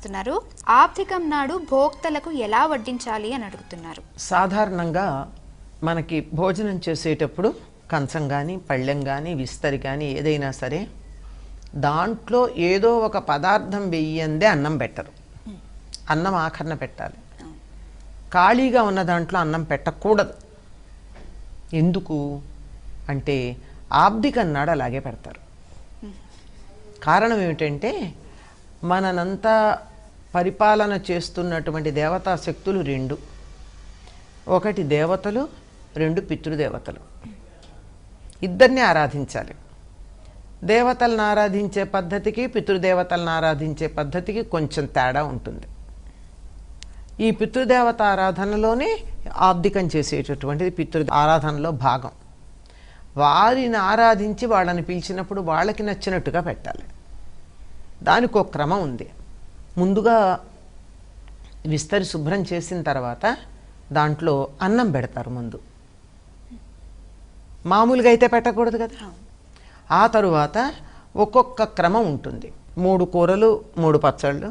రాస్తున్నారు. ఆబ్దికం నాడు భోక్తలకు ఎలా వడ్డించాలి అని అడుగుతున్నారు. సాధారణంగా మనకి భోజనం చేసేటప్పుడు కంచం కానీ పళ్ళెం కానీ విస్తరి కానీ ఏదైనా సరే దాంట్లో ఏదో ఒక పదార్థం వెయ్యందే అన్నం పెట్టరు. అన్నం ఆఖరణ పెట్టాలి. ఖాళీగా ఉన్న దాంట్లో అన్నం పెట్టకూడదు. ఎందుకు అంటే ఆబ్దికం నాడు అలాగే పెడతారు. కారణం ఏమిటంటే మననంతా పరిపాలన చేస్తున్నటువంటి దేవతా శక్తులు రెండు. ఒకటి దేవతలు, రెండు పితృదేవతలు. ఇద్దరిని ఆరాధించాలి. దేవతలను ఆరాధించే పద్ధతికి పితృదేవతలను ఆరాధించే పద్ధతికి కొంచెం తేడా ఉంటుంది. ఈ పితృదేవత ఆరాధనలోనే ఆబ్దికం చేసేటటువంటిది పితృ ఆరాధనలో భాగం. వారిని ఆరాధించి వాళ్ళని పిలిచినప్పుడు వాళ్ళకి నచ్చినట్టుగా పెట్టాలి. దానికి ఒక క్రమం ఉంది. ముందుగా విస్తరి శుభ్రం చేసిన తర్వాత దాంట్లో అన్నం పెడతారు. ముందు మామూలుగా అయితే పెట్టకూడదు కదా. ఆ తరువాత ఒక్కొక్క క్రమం ఉంటుంది. 3 కూరలు 3 పచ్చళ్ళు,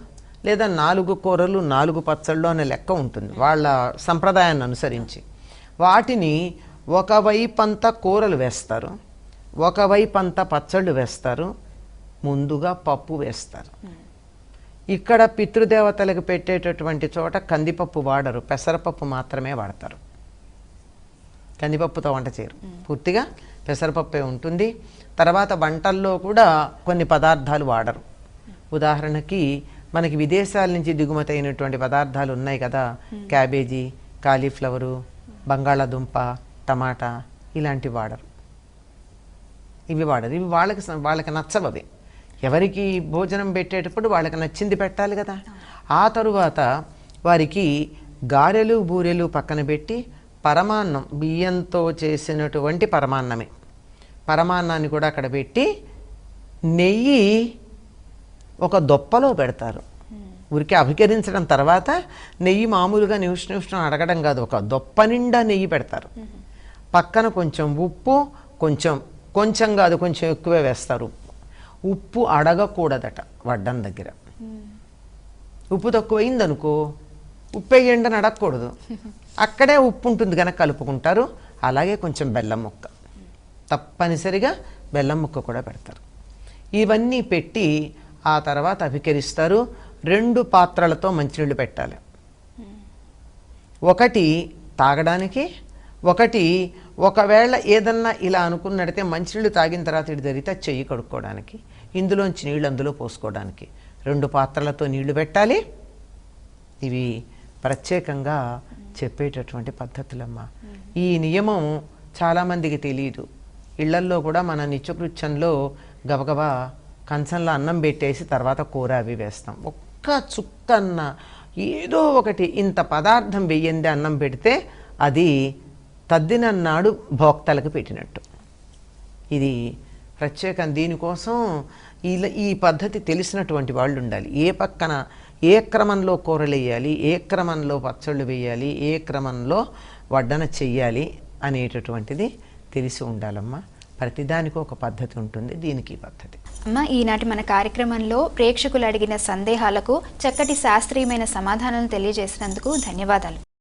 లేదా 4 కూరలు 4 పచ్చళ్ళు అనే లెక్క ఉంటుంది వాళ్ళ సంప్రదాయాన్ని అనుసరించి. వాటిని ఒకవైపంతా కూరలు వేస్తారు, ఒకవైపంతా పచ్చళ్ళు వేస్తారు, ముందుగా పప్పు వేస్తారు. ఇక్కడ పితృదేవతలకు పెట్టేటటువంటి చోట కందిపప్పు వాడరు, పెసరపప్పు మాత్రమే వాడతారు. కందిపప్పుతో వంట చేయరు, పూర్తిగా పెసరపప్పే ఉంటుంది. తర్వాత వంటల్లో కూడా కొన్ని పదార్థాలు వాడరు. ఉదాహరణకి మనకి విదేశాల నుంచి దిగుమతి అయినటువంటి పదార్థాలు ఉన్నాయి కదా, క్యాబేజీ, కాలీఫ్లవరు, బంగాళాదుంప, టమాటా, ఇలాంటివి వాడరు. ఇవి వాడరు. ఇవి వాళ్ళకి నచ్చవు. అవి ఎవరికి భోజనం పెట్టేటప్పుడు వాళ్ళకి నచ్చింది పెట్టాలి కదా. ఆ తరువాత వారికి గారెలు బూరెలు పక్కన పెట్టి పరమాన్నం, బియ్యంతో చేసినటువంటి పరమాన్నమే, పరమాన్నాన్ని కూడా అక్కడ పెట్టి నెయ్యి ఒక దొప్పలో పెడతారు. ఊరికే అభికరించడం తర్వాత నెయ్యి మామూలుగా నిమిషం అడగడం కాదు, ఒక దొప్ప నిండా నెయ్యి పెడతారు. పక్కన కొంచెం ఉప్పు, కొంచెం కాదు కొంచెం ఎక్కువే వేస్తారు. ఉప్పు అడగకూడదట వడ్డం దగ్గర. ఉప్పు తక్కువైందనుకో ఉప్పు వేయండి అని అడగకూడదు. అక్కడే ఉప్పు ఉంటుంది కనుక కలుపుకుంటారు. అలాగే కొంచెం బెల్లం ముక్క, తప్పనిసరిగా బెల్లం ముక్క కూడా పెడతారు. ఇవన్నీ పెట్టి ఆ తర్వాత అభికరిస్తారు. 2 పాత్రలతో మంచినీళ్ళు పెట్టాలి. ఒకటి తాగడానికి, ఒకటి ఒకవేళ ఏదన్నా ఇలా అనుకున్నట్టయితే మంచినీళ్ళు తాగిన తర్వాత ఇటు జరిగితే చెయ్యి కడుక్కోవడానికి, ఇందులోంచి నీళ్ళు అందులో పోసుకోవడానికి 2 పాత్రలతో నీళ్లు పెట్టాలి. ఇవి ప్రత్యేకంగా చెప్పేటటువంటి పద్ధతులమ్మా. ఈ నియమం చాలామందికి తెలియదు. ఇళ్లల్లో కూడా మన నిత్యకృత్యంలో గబగబా కంచంలో అన్నం పెట్టేసి తర్వాత కూర అవి వేస్తాం. ఒక్క చుక్కన్న ఏదో ఒకటి ఇంత పదార్థం వెయ్యింది అన్నం పెడితే అది తద్దినన్నాడు భోక్తలకు పెట్టినట్టు. ఇది ప్రత్యేకం. దీనికోసం ఈ పద్ధతి తెలిసినటువంటి వాళ్ళు ఉండాలి. ఏ పక్కన ఏ క్రమంలో కూరలు వేయాలి, ఏ క్రమంలో పచ్చళ్ళు వేయాలి, ఏ క్రమంలో వడ్డన చెయ్యాలి అనేటటువంటిది తెలిసి ఉండాలమ్మా. ప్రతిదానికి ఒక పద్ధతి ఉంటుంది, దీనికి పద్ధతి. అమ్మ, ఈనాటి మన కార్యక్రమంలో ప్రేక్షకులు అడిగిన సందేహాలకు చక్కటి శాస్త్రీయమైన సమాధానాలను తెలియజేసినందుకు ధన్యవాదాలు.